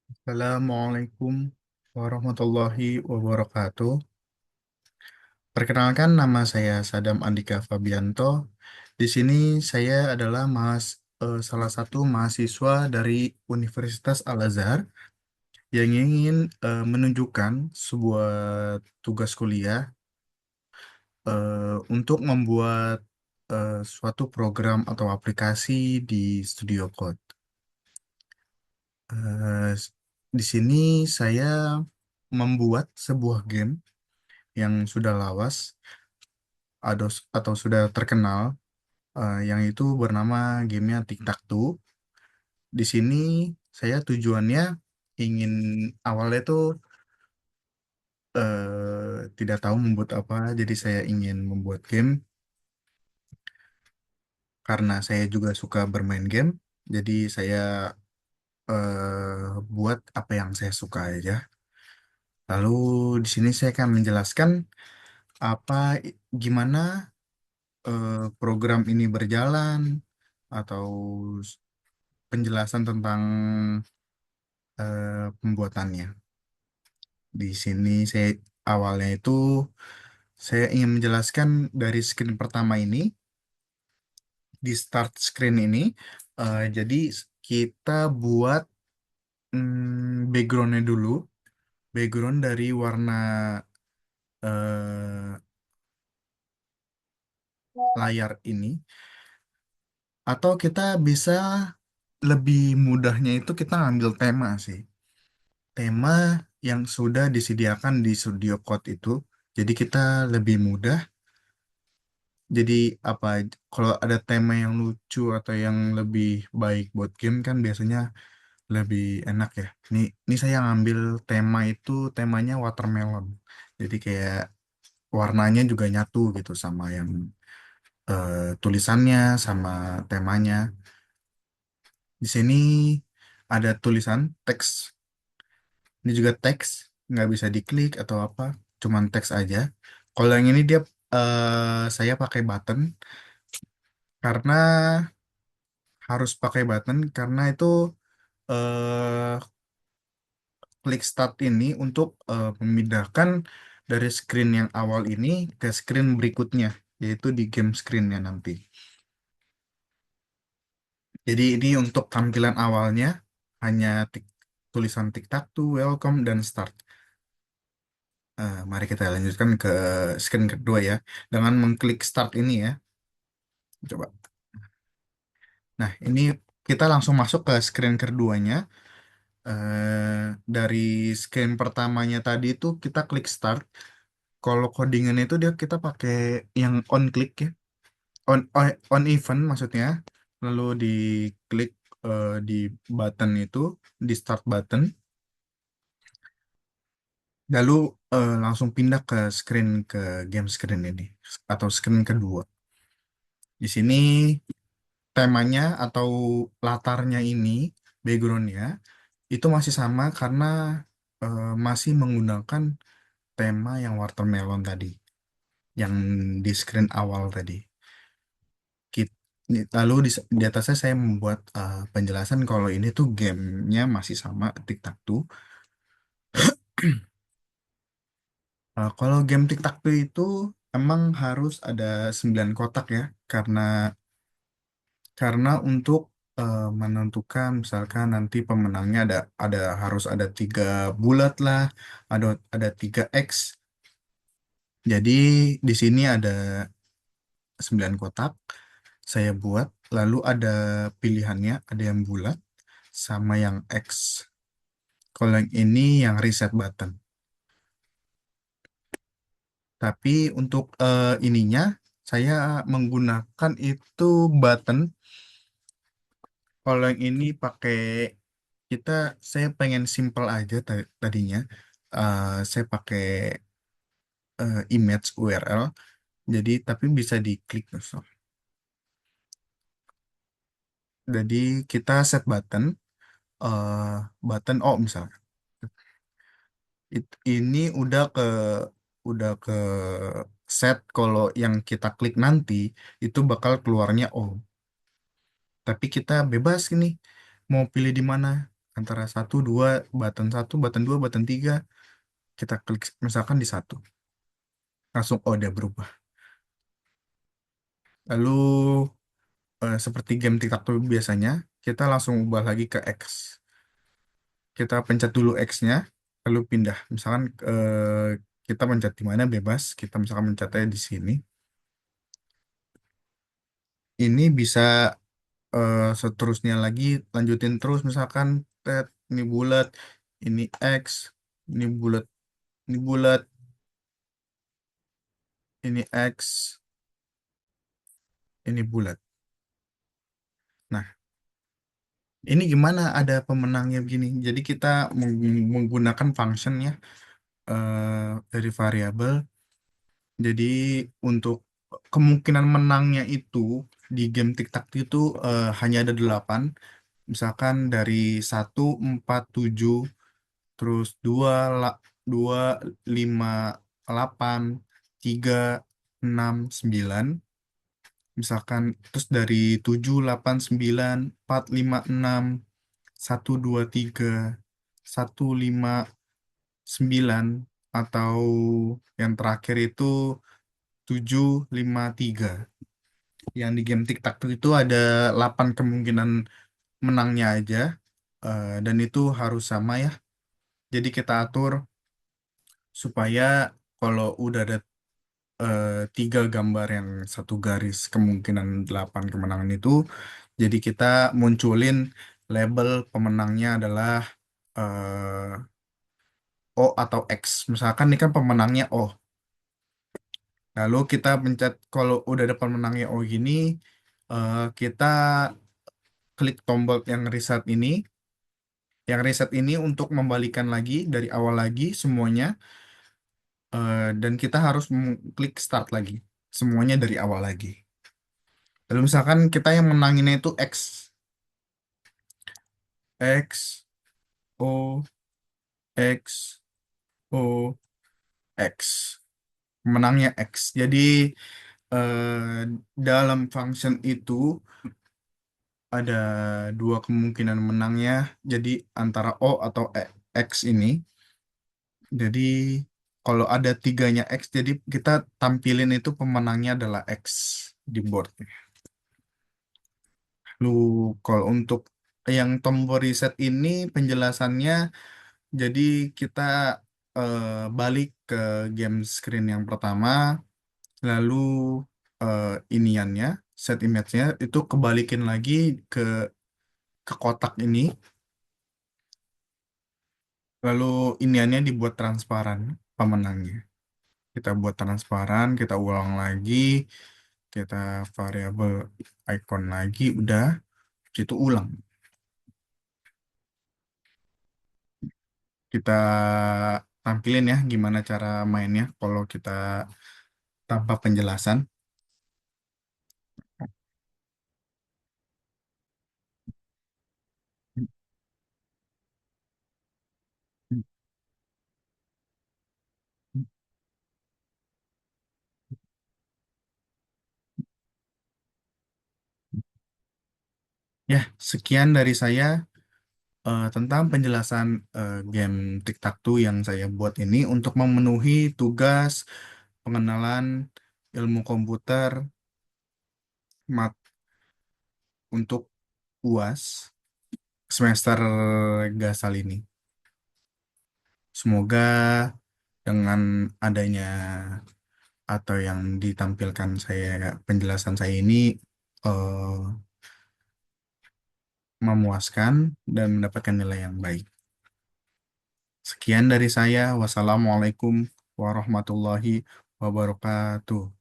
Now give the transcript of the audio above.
Assalamualaikum warahmatullahi wabarakatuh. Perkenalkan nama saya Sadam Andika Fabianto. Di sini saya adalah salah satu mahasiswa dari Universitas Al-Azhar yang ingin menunjukkan sebuah tugas kuliah untuk membuat suatu program atau aplikasi di Studio Code. Eh, di sini saya membuat sebuah game yang sudah lawas atau sudah terkenal, yang itu bernama gamenya Tic-Tac-Toe. Di sini saya tujuannya ingin awalnya tuh tidak tahu membuat apa, jadi saya ingin membuat game karena saya juga suka bermain game. Jadi saya buat apa yang saya suka aja. Lalu di sini saya akan menjelaskan apa gimana program ini berjalan atau penjelasan tentang pembuatannya. Di sini saya awalnya itu saya ingin menjelaskan dari screen pertama ini, di start screen ini. Jadi kita buat backgroundnya dulu, background dari warna eh, layar ini, atau kita bisa lebih mudahnya itu kita ngambil tema sih. Tema yang sudah disediakan di Studio Code itu. Jadi kita lebih mudah. Jadi apa kalau ada tema yang lucu atau yang lebih baik buat game kan biasanya lebih enak ya. Ini saya ngambil tema itu temanya watermelon. Jadi kayak warnanya juga nyatu gitu sama yang tulisannya sama temanya. Di sini ada tulisan teks. Ini juga teks, nggak bisa diklik atau apa, cuman teks aja. Kalau yang ini dia saya pakai button karena harus pakai button karena itu eh, klik start ini untuk memindahkan dari screen yang awal ini ke screen berikutnya, yaitu di game screennya nanti. Jadi ini untuk tampilan awalnya hanya tulisan tic-tac-toe, welcome, dan start. Mari kita lanjutkan ke screen kedua ya, dengan mengklik start ini ya. Coba. Nah, ini kita langsung masuk ke screen keduanya. Dari screen pertamanya tadi itu kita klik start. Kalau codingan itu dia kita pakai yang on click ya, on event maksudnya. Lalu diklik di button itu, di start button. Lalu langsung pindah ke game screen ini atau screen kedua. Di sini temanya atau latarnya ini, backgroundnya itu masih sama karena masih menggunakan tema yang watermelon tadi, yang di screen awal tadi. Lalu di atasnya saya membuat penjelasan kalau ini tuh gamenya masih sama tic-tac-toe. Kalau game tic-tac-toe itu emang harus ada 9 kotak ya, karena untuk menentukan misalkan nanti pemenangnya ada harus ada 3 bulat lah, ada 3 X. Jadi di sini ada 9 kotak saya buat, lalu ada pilihannya, ada yang bulat sama yang X. Kalau yang ini yang reset button. Tapi untuk ininya saya menggunakan itu button. Kalau yang ini pakai kita saya pengen simple aja tadinya. Saya pakai image URL. Jadi tapi bisa diklik. So. Jadi kita set button, eh button oh misalnya. Ini udah ke set kalau yang kita klik nanti itu bakal keluarnya oh. Tapi kita bebas ini mau pilih di mana. antara satu dua, button dua, button tiga, kita klik misalkan di satu, langsung oh dia berubah. Lalu seperti game tic-tac-toe biasanya, kita langsung ubah lagi ke X. Kita pencet dulu X-nya, lalu pindah. Misalkan kita pencet di mana bebas, kita misalkan pencetnya di sini. Ini bisa seterusnya lagi, lanjutin terus misalkan tet, ini bulat, ini X, ini bulat, ini bulat, ini X, ini bulat. Nah, ini gimana ada pemenangnya begini. Jadi kita menggunakan functionnya dari variabel. Jadi untuk kemungkinan menangnya itu di game tic-tac itu hanya ada 8. Misalkan dari 1, 4, 7, terus 2, 5, 8, 3, 6, 9. Misalkan terus dari 7, 8, 9, 4, 5, 6, 1, 2, 3, 1, 5, 9, atau yang terakhir itu 7, 5, 3. Yang di game tic-tac-toe itu ada 8 kemungkinan menangnya aja, dan itu harus sama ya. Jadi kita atur supaya kalau udah ada 3 gambar yang satu garis kemungkinan 8 kemenangan itu, jadi kita munculin label pemenangnya adalah O atau X. Misalkan ini kan pemenangnya O. Lalu kita pencet kalau udah ada pemenangnya O gini, kita klik tombol yang reset ini. Yang reset ini untuk membalikan lagi dari awal lagi semuanya, dan kita harus klik start lagi. Semuanya dari awal lagi. Lalu misalkan kita yang menanginnya itu X, X, O, X, O, X. Menangnya X. Jadi dalam function itu ada 2 kemungkinan menangnya. Jadi antara O atau X ini. Jadi kalau ada tiganya X, jadi kita tampilin itu pemenangnya adalah X di board. Lu kalau untuk yang tombol reset ini penjelasannya, jadi kita eh, balik ke game screen yang pertama, lalu iniannya, set image-nya itu kebalikin lagi ke kotak ini, lalu iniannya dibuat transparan pemenangnya. Kita buat transparan, kita ulang lagi, kita variabel icon lagi, udah, itu ulang. Kita tampilin ya gimana cara mainnya kalau kita tanpa penjelasan. Ya, sekian dari saya tentang penjelasan game Tic-Tac-Toe yang saya buat ini untuk memenuhi tugas pengenalan ilmu komputer mat untuk UAS semester Gasal ini. Semoga dengan adanya atau yang ditampilkan saya penjelasan saya ini eh, memuaskan dan mendapatkan nilai yang baik. Sekian dari saya. Wassalamualaikum warahmatullahi wabarakatuh.